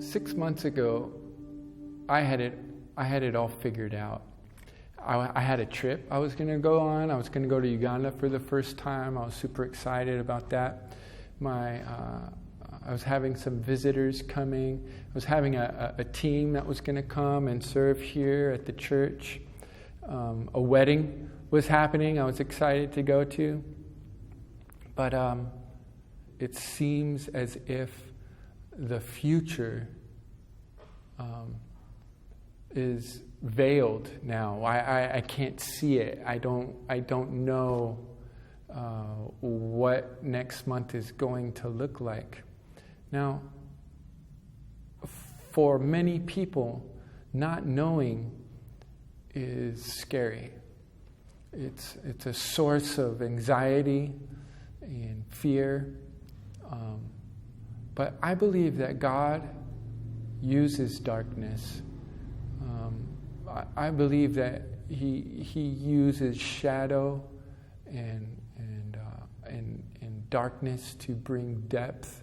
6 months ago, I had it all figured out. I had a trip I was going to go on. I was going to go to Uganda for the first time. I was super excited about that. I was having some visitors coming. I was having a team that was going to come and serve here at the church. A wedding was happening I was excited to go to. But it seems as if the future is veiled now. I can't see it. I don't know what next month is going to look like. Now, for many people, not knowing is scary. It's a source of anxiety and fear. But I believe that God uses darkness. I believe that He uses shadow and darkness to bring depth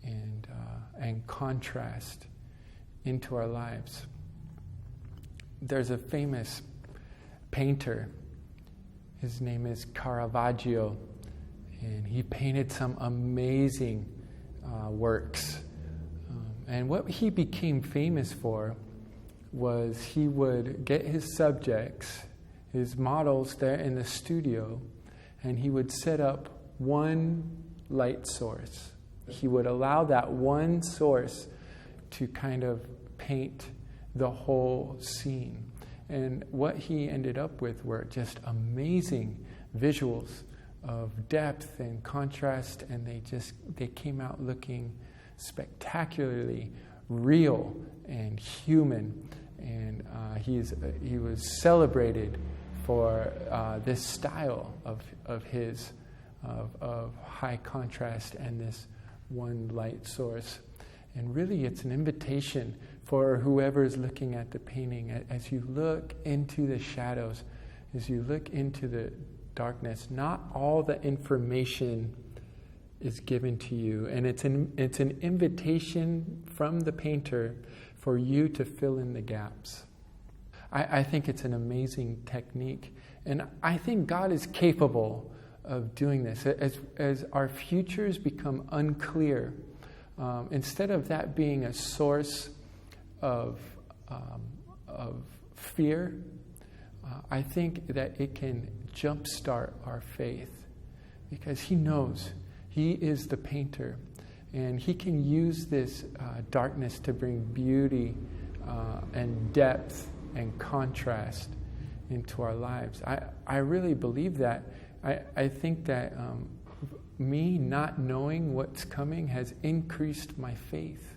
and contrast into our lives. There's a famous painter. His name is Caravaggio, and he painted some amazing works. And what he became famous for was he would get his subjects, his models there in the studio, and he would set up one light source. He would allow that one source to kind of paint the whole scene. And what he ended up with were just amazing visuals of depth and contrast, and they came out looking spectacularly real and human. And he was celebrated for this style of his of high contrast and this one light source. And really, it's an invitation for whoever is looking at the painting, as you look into the shadows, as you look into the darkness, not all the information is given to you. And it's an invitation from the painter for you to fill in the gaps. I think it's an amazing technique. And I think God is capable of doing this. As our futures become unclear, instead of that being a source of fear, I think that it can jumpstart our faith, because He knows He is the painter, and He can use this darkness to bring beauty and depth and contrast into our lives. I really believe that. I think that me not knowing what's coming has increased my faith.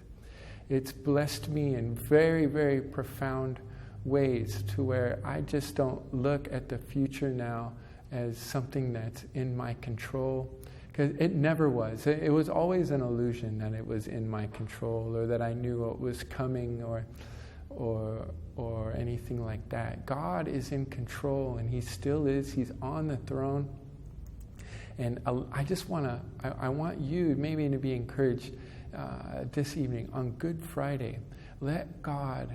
It's blessed me in very, very profound ways, to where I just don't look at the future now as something that's in my control, because it never was. It was always an illusion that it was in my control, or that I knew what was coming, or anything like that. God is in control, and He still is. He's on the throne. And I want you maybe to be encouraged this evening on Good Friday, let God,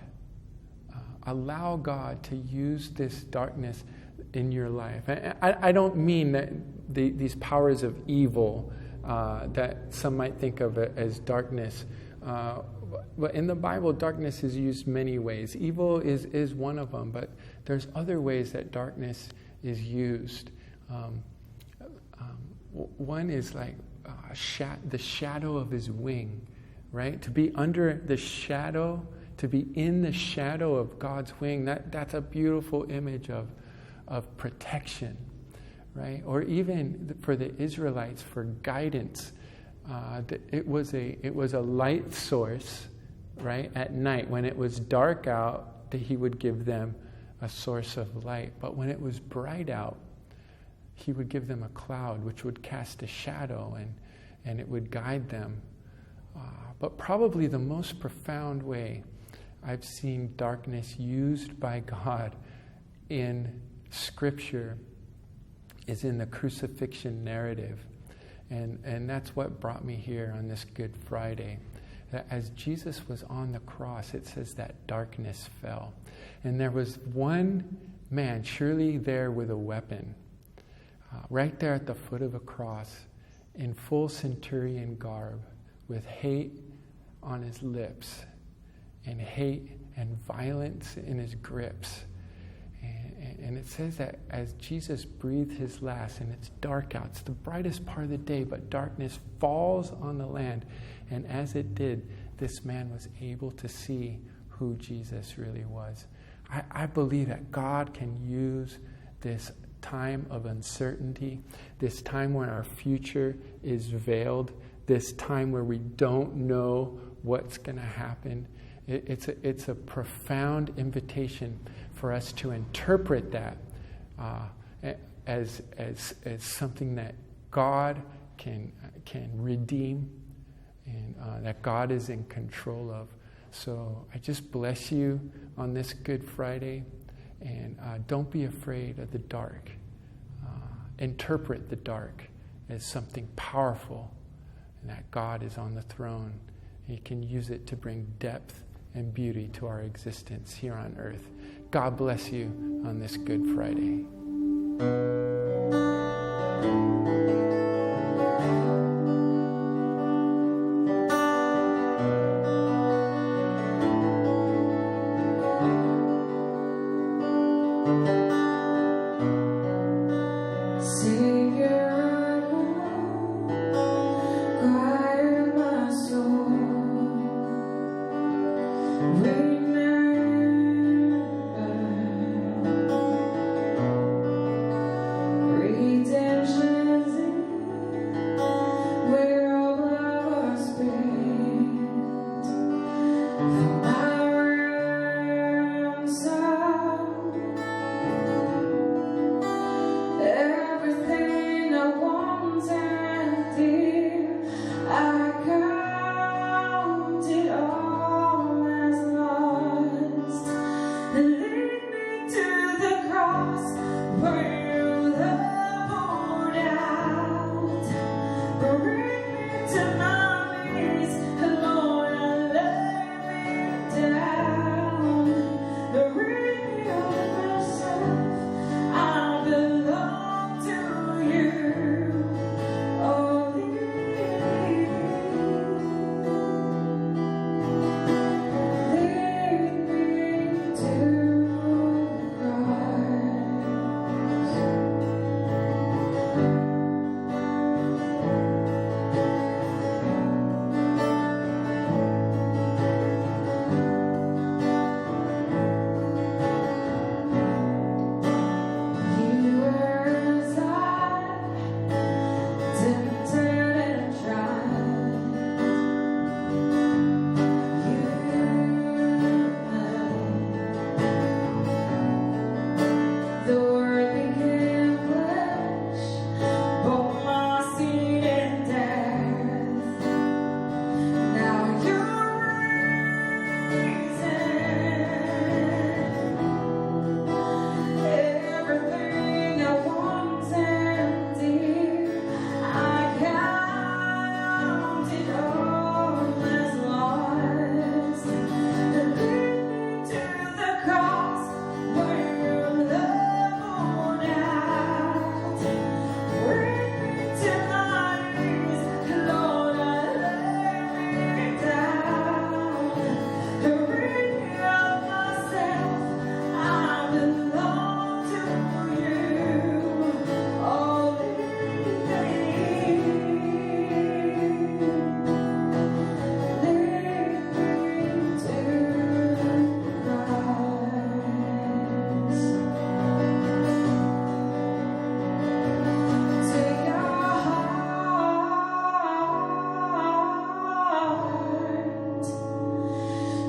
allow God to use this darkness in your life. I don't mean that these powers of evil that some might think of as darkness. But in the Bible, darkness is used many ways. Evil is one of them, but there's other ways that darkness is used. One is like the shadow of his wing, right? To be under the shadow, to be in the shadow of God's wing, that's a beautiful image of protection, right? Or even for the Israelites, for guidance. It was a light source, right? At night, when it was dark out, that he would give them a source of light. But when it was bright out, he would give them a cloud, which would cast a shadow, and it would guide them. But probably the most profound way I've seen darkness used by God in Scripture is in the crucifixion narrative. And that's what brought me here on this Good Friday. That as Jesus was on the cross, it says that darkness fell. And there was one man, surely there with a weapon, right there at the foot of a cross, in full centurion garb, with hate on his lips, and hate and violence in his grips. And it says that as Jesus breathed his last, and it's dark out, it's the brightest part of the day, but darkness falls on the land. And as it did, this man was able to see who Jesus really was. I believe that God can use this time of uncertainty, this time when our future is veiled, this time where we don't know what's going to happen. It's a profound invitation for us to interpret that as something that God can redeem, and that God is in control of. So I just bless you on this Good Friday, and don't be afraid of the dark. Interpret the dark as something powerful, and that God is on the throne. He can use it to bring depth and beauty to our existence here on earth. God bless you on this Good Friday. Redemption is in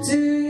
do